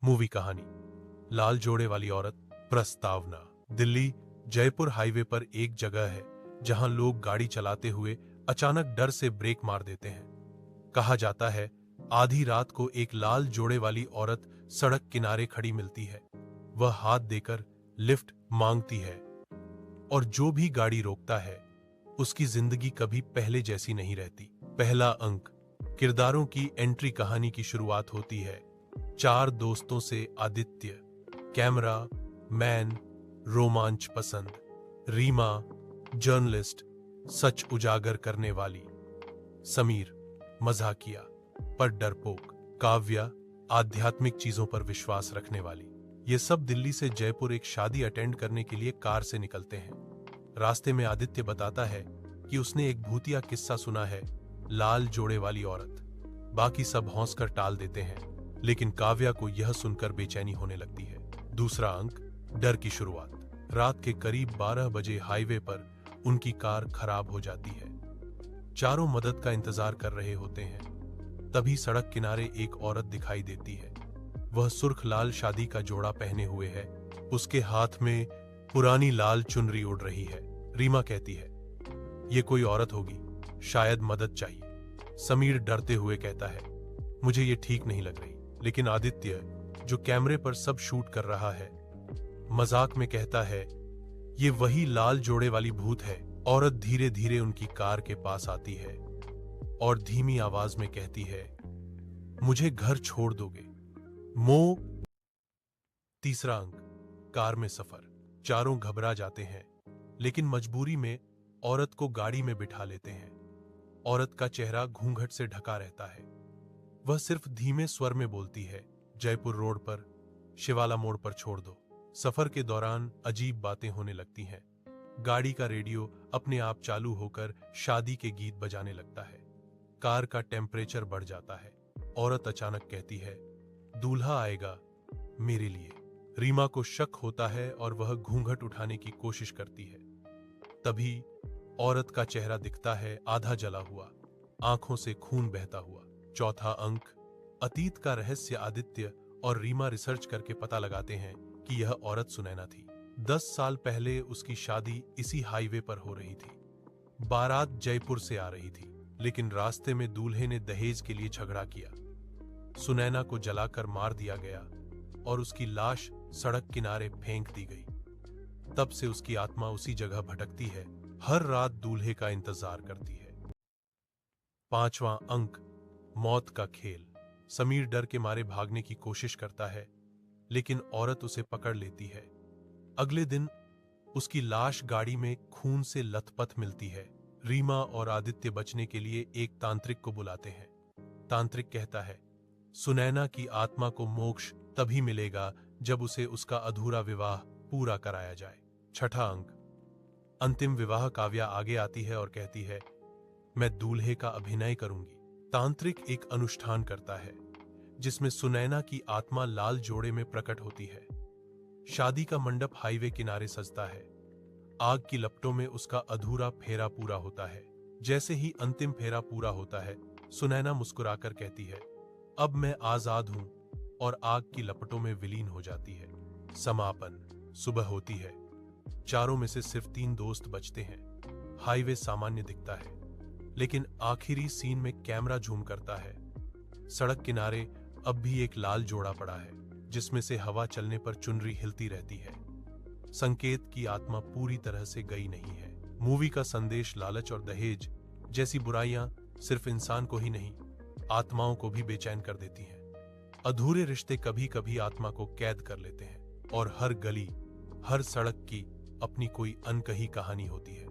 Movie कहानी लाल जोड़े वाली औरत। प्रस्तावना। दिल्ली जयपुर हाईवे पर एक जगह है जहां लोग गाड़ी चलाते हुए अचानक डर से ब्रेक मार देते हैं। कहा जाता है आधी रात को एक लाल जोड़े वाली औरत सड़क किनारे खड़ी मिलती है। वह हाथ देकर लिफ्ट मांगती है और जो भी गाड़ी रोकता है उसकी जिंदगी कभी पहले जैसी नहीं रहती। पहला अंक। किरदारों की एंट्री। कहानी की शुरुआत होती है 4 दोस्तों से। आदित्य कैमरा मैन, रोमांच पसंद। रीमा जर्नलिस्ट, सच उजागर करने वाली। समीर मजाकिया पर डरपोक। काव्या आध्यात्मिक चीजों पर विश्वास रखने वाली। ये सब दिल्ली से जयपुर एक शादी अटेंड करने के लिए कार से निकलते हैं। रास्ते में आदित्य बताता है कि उसने एक भूतिया किस्सा सुना है, लाल जोड़े वाली औरत। बाकी सब हंसकर टाल देते हैं, लेकिन काव्या को यह सुनकर बेचैनी होने लगती है। दूसरा अंक। डर की शुरुआत। रात के करीब 12 बजे हाईवे पर उनकी कार खराब हो जाती है। चारों मदद का इंतजार कर रहे होते हैं। तभी सड़क किनारे एक औरत दिखाई देती है। वह सुर्ख लाल शादी का जोड़ा पहने हुए है। उसके हाथ में पुरानी लाल चुनरी उड़ रही है। रीमा कहती है ये कोई औरत होगी, शायद मदद चाहिए। समीर डरते हुए कहता है मुझे ये ठीक नहीं लग रही। लेकिन आदित्य, जो कैमरे पर सब शूट कर रहा है, मजाक में कहता है ये वही लाल जोड़े वाली भूत है। औरत धीरे धीरे उनकी कार के पास आती है और धीमी आवाज में कहती है मुझे घर छोड़ दोगे मो। तीसरा अंक। कार में सफर। चारों घबरा जाते हैं, लेकिन मजबूरी में औरत को गाड़ी में बिठा लेते हैं। औरत का चेहरा घूंघट से ढका रहता है। वह सिर्फ धीमे स्वर में बोलती है जयपुर रोड पर शिवाला मोड़ पर छोड़ दो। सफर के दौरान अजीब बातें होने लगती हैं। गाड़ी का रेडियो अपने आप चालू होकर शादी के गीत बजाने लगता है। कार का टेम्परेचर बढ़ जाता है। औरत अचानक कहती है दूल्हा आएगा मेरे लिए। रीमा को शक होता है और वह घूंघट उठाने की कोशिश करती है। तभी औरत का चेहरा दिखता है आधा जला हुआ, आंखों से खून बहता हुआ। चौथा अंक। अतीत का रहस्य। आदित्य और रीमा रिसर्च करके पता लगाते हैं कि यह औरत सुनैना थी। 10 साल पहले उसकी शादी इसी हाईवे पर हो रही थी। बारात जयपुर से आ रही थी, लेकिन रास्ते में दूल्हे ने दहेज के लिए झगड़ा किया। सुनैना को जलाकर मार दिया गया और उसकी लाश सड़क किनारे फेंक दी गई। तब से उसकी आत्मा उसी जगह भटकती है, हर रात दूल्हे का इंतजार करती है। पांचवां अंक। मौत का खेल। समीर डर के मारे भागने की कोशिश करता है, लेकिन औरत उसे पकड़ लेती है। अगले दिन उसकी लाश गाड़ी में खून से लथपथ मिलती है। रीमा और आदित्य बचने के लिए एक तांत्रिक को बुलाते हैं। तांत्रिक कहता है सुनैना की आत्मा को मोक्ष तभी मिलेगा जब उसे उसका अधूरा विवाह पूरा कराया जाए। छठा अंक। अंतिम विवाह। काव्या आगे आती है और कहती है मैं दूल्हे का अभिनय करूंगी। तांत्रिक एक अनुष्ठान करता है जिसमें सुनैना की आत्मा लाल जोड़े में प्रकट होती है। शादी का मंडप हाईवे किनारे सजता है। आग की लपटों में उसका अधूरा फेरा पूरा होता है। जैसे ही अंतिम फेरा पूरा होता है, सुनैना मुस्कुराकर कहती है अब मैं आजाद हूं, और आग की लपटों में विलीन हो जाती है। समापन। सुबह होती है। चारों में से सिर्फ 3 दोस्त बचते हैं। हाईवे सामान्य दिखता है, लेकिन आखिरी सीन में कैमरा झूम करता है। सड़क किनारे अब भी एक लाल जोड़ा पड़ा है, जिसमें से हवा चलने पर चुनरी हिलती रहती है। संकेत की आत्मा पूरी तरह से गई नहीं है। मूवी का संदेश लालच और दहेज जैसी बुराइयां सिर्फ इंसान को ही नहीं, आत्माओं को भी बेचैन कर देती हैं। अधूरे रिश्ते कभी कभी आत्मा को कैद कर लेते हैं, और हर गली, हर सड़क की अपनी कोई अनकही कहानी होती है।